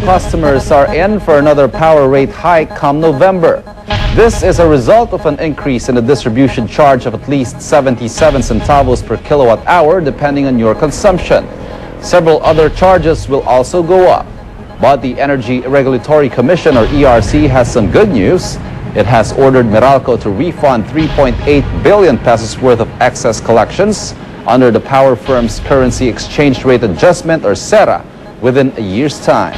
customers are in for another power rate hike come November. This is a result of an increase in the distribution charge of at least 77 centavos per kilowatt hour depending on your consumption. Several other charges will also go up. But the Energy Regulatory Commission, or ERC, has some good news. It has ordered Meralco to refund 3.8 billion pesos worth of excess collections under the power firm's currency exchange rate adjustment, or SERA, within a year's time.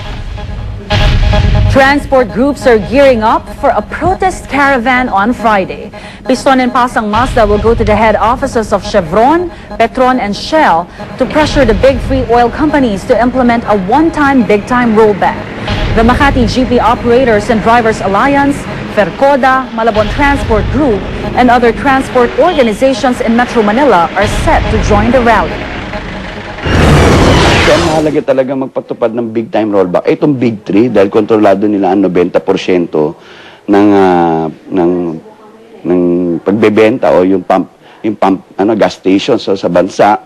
Transport groups are gearing up for a protest caravan on Friday. Piston and Pasang Mazda will go to the head offices of Chevron, Petron, and Shell to pressure the big three oil companies to implement a one-time big-time rollback. The Makati GP Operators and Drivers Alliance, Fercoda, Malabon Transport Group, and other transport organizations in Metro Manila are set to join the rally. Kaya mahalaga talaga magpatupad ng big time rollback. Itong big three, dahil kontrolado nila ang 90% ng pagbebenta o yung gas station sa bansa.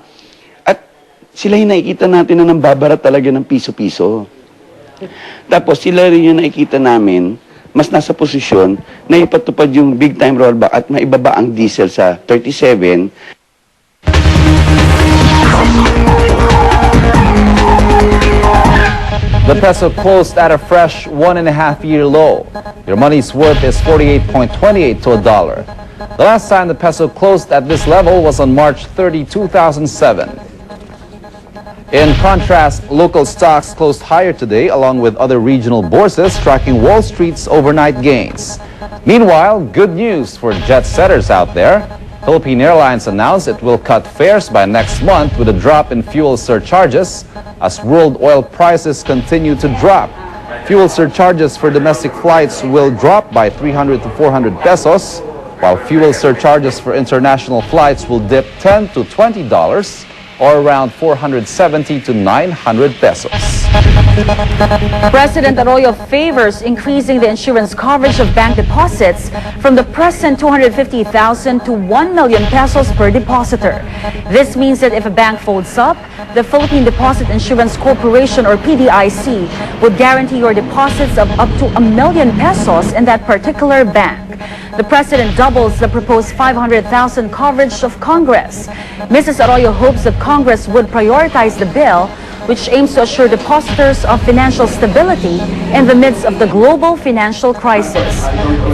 At sila yung nakikita natin na nambabara talaga ng piso-piso. Tapos sila rin yung nakikita namin mas nasa posisyon na ipatupad yung big time rollback at maibaba ang diesel sa 37. The peso closed at a fresh 1.5-year low. Your money's worth is 48.28 to a dollar. The last time the peso closed at this level was on March 30, 2007. In contrast, local stocks closed higher today along with other regional bourses tracking Wall Street's overnight gains. Meanwhile, good news for jet setters out there. Philippine Airlines announced it will cut fares by next month with a drop in fuel surcharges as world oil prices continue to drop. Fuel surcharges for domestic flights will drop by 300 to 400 pesos, while fuel surcharges for international flights will dip 10 to $20 or around 470 to 900 pesos. President Arroyo favors increasing the insurance coverage of bank deposits from the present 250,000 to 1 million pesos per depositor. This means that if a bank folds up, the Philippine Deposit Insurance Corporation, or PDIC, would guarantee your deposits of up to 1 million pesos in that particular bank. The president doubles the proposed 500,000 coverage of Congress. Mrs. Arroyo hopes that Congress would prioritize the bill, which aims to assure depositors of financial stability in the midst of the global financial crisis.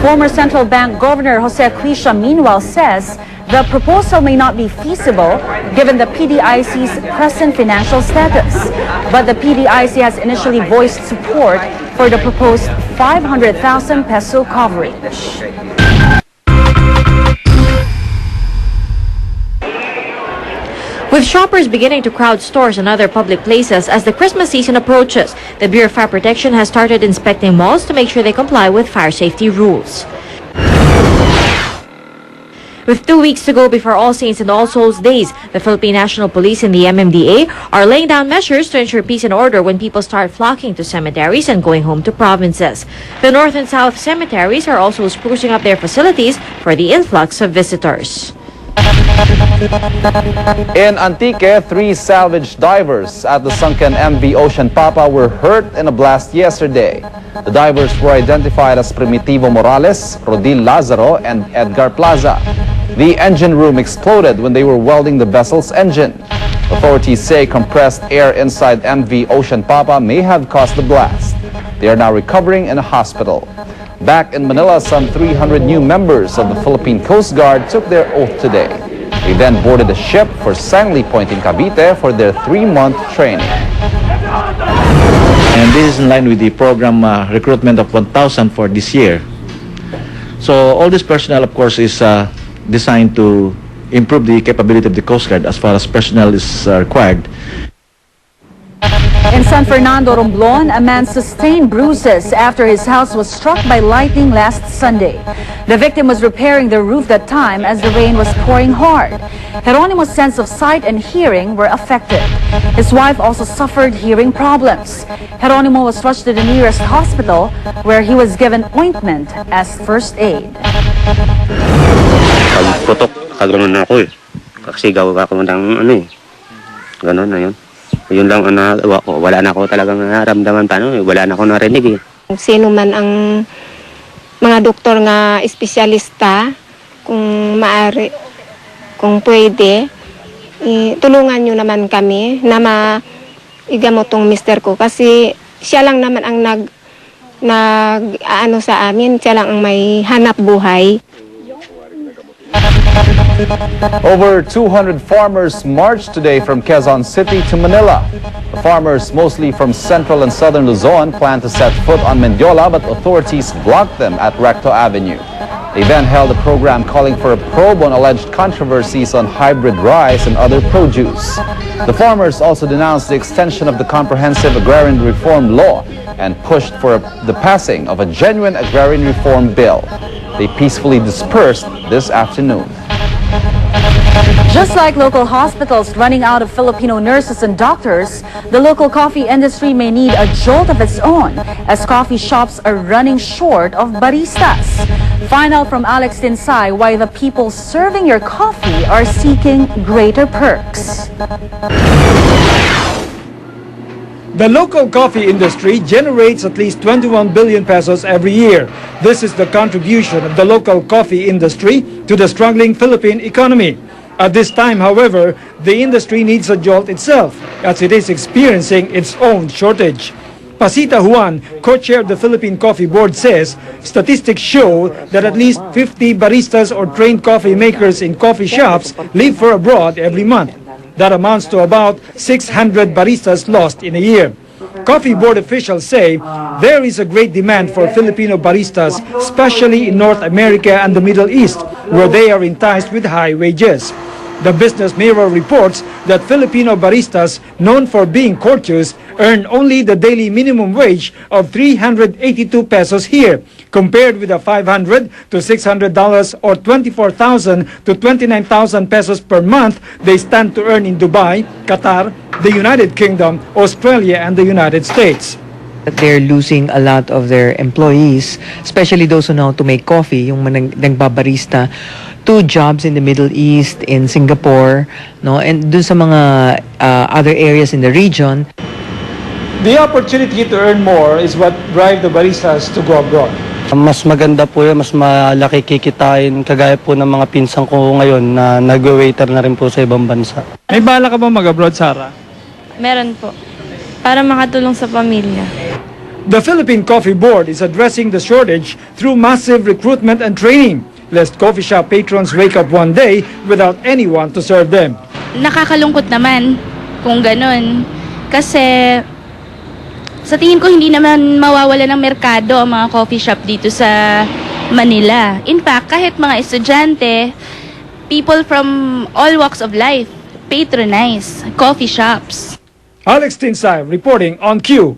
Former Central Bank Governor Jose Quisha, meanwhile, says the proposal may not be feasible given the PDIC's present financial status. But the PDIC has initially voiced support for the proposed 500,000 peso coverage. With shoppers beginning to crowd stores and other public places as the Christmas season approaches, the Bureau of Fire Protection has started inspecting malls to make sure they comply with fire safety rules. With 2 weeks to go before All Saints and All Souls Days, the Philippine National Police and the MMDA are laying down measures to ensure peace and order when people start flocking to cemeteries and going home to provinces. The North and South cemeteries are also sprucing up their facilities for the influx of visitors. In Antique, 3 salvage divers at the sunken MV Ocean Papa were hurt in a blast yesterday. The divers were identified as Primitivo Morales, Rodil Lazaro, and Edgar Plaza. The engine room exploded when they were welding the vessel's engine. Authorities say compressed air inside MV Ocean Papa may have caused the blast. They are now recovering in a hospital. Back in Manila, some 300 new members of the Philippine Coast Guard took their oath today. They then boarded a ship for Sangli Point in Cavite for their 3-month training. And this is in line with the program recruitment of 1,000 for this year. So all this personnel, of course, is designed to improve the capability of the Coast Guard as far as personnel is required. In San Fernando, Romblon, a man sustained bruises after his house was struck by lightning last Sunday. The victim was repairing the roof that time as the rain was pouring hard. Geronimo's sense of sight and hearing were affected. His wife also suffered hearing problems. Geronimo was rushed to the nearest hospital where he was given ointment as first aid. Pagputok, kagano'n na ako eh. Kasi gawa ako ng ano eh. Ganon na yun. Yun lang ang nagawa ko. Wala na ako talagang naramdaman pa, no? Wala na ako narinig eh. Sino man ang mga doktor nga espesyalista, kung maaari, kung pwede, tulungan nyo naman kami na maigamot tong mister ko. Kasi siya lang naman ang ano sa amin, siya lang ang may hanap buhay. Over 200 farmers marched today from Quezon City to Manila. The farmers, mostly from central and southern Luzon, plan to set foot on Mendiola, but authorities blocked them at Recto Avenue. They then held a program calling for a probe on alleged controversies on hybrid rice and other produce. The farmers also denounced the extension of the Comprehensive Agrarian Reform Law and pushed for the passing of a genuine agrarian reform bill. They peacefully dispersed this afternoon. Just like local hospitals running out of Filipino nurses and doctors, the local coffee industry may need a jolt of its own as coffee shops are running short of baristas. Find out from Alex Tinsay why the people serving your coffee are seeking greater perks. The local coffee industry generates at least 21 billion pesos every year. This is the contribution of the local coffee industry to the struggling Philippine economy. At this time, however, the industry needs a jolt itself as it is experiencing its own shortage. Pasita Juan, co-chair of the Philippine Coffee Board, says statistics show that at least 50 baristas or trained coffee makers in coffee shops leave for abroad every month. That amounts to about 600 baristas lost in a year. Coffee Board officials say there is a great demand for Filipino baristas, especially in North America and the Middle East, where they are enticed with high wages. The Business Mirror reports that Filipino baristas, known for being courteous, earn only the daily minimum wage of 382 pesos here, compared with the $500 to $600 or 24,000 to 29,000 pesos per month they stand to earn in Dubai, Qatar, the United Kingdom, Australia, and the United States. They're losing a lot of their employees, especially those who know how to make coffee, yung nagbabarista, to jobs in the Middle East, in Singapore, no, and dun sa mga other areas in the region. The opportunity to earn more is what drive the baristas to go abroad. Mas maganda po yun, mas malaki kikitain, kagaya po ng mga pinsan ko ngayon na nag-waiter na rin po sa ibang bansa. May bala ka ba mag-abroad, Sarah? Meron po. Para makatulong sa pamilya. The Philippine Coffee Board is addressing the shortage through massive recruitment and training, lest coffee shop patrons wake up one day without anyone to serve them. Nakakalungkot naman kung ganun. Kasi sa tingin ko hindi naman mawawala ng merkado ang mga coffee shop dito sa Manila. In fact, kahit mga estudyante, people from all walks of life patronize coffee shops. Alex Tinsay reporting on Q.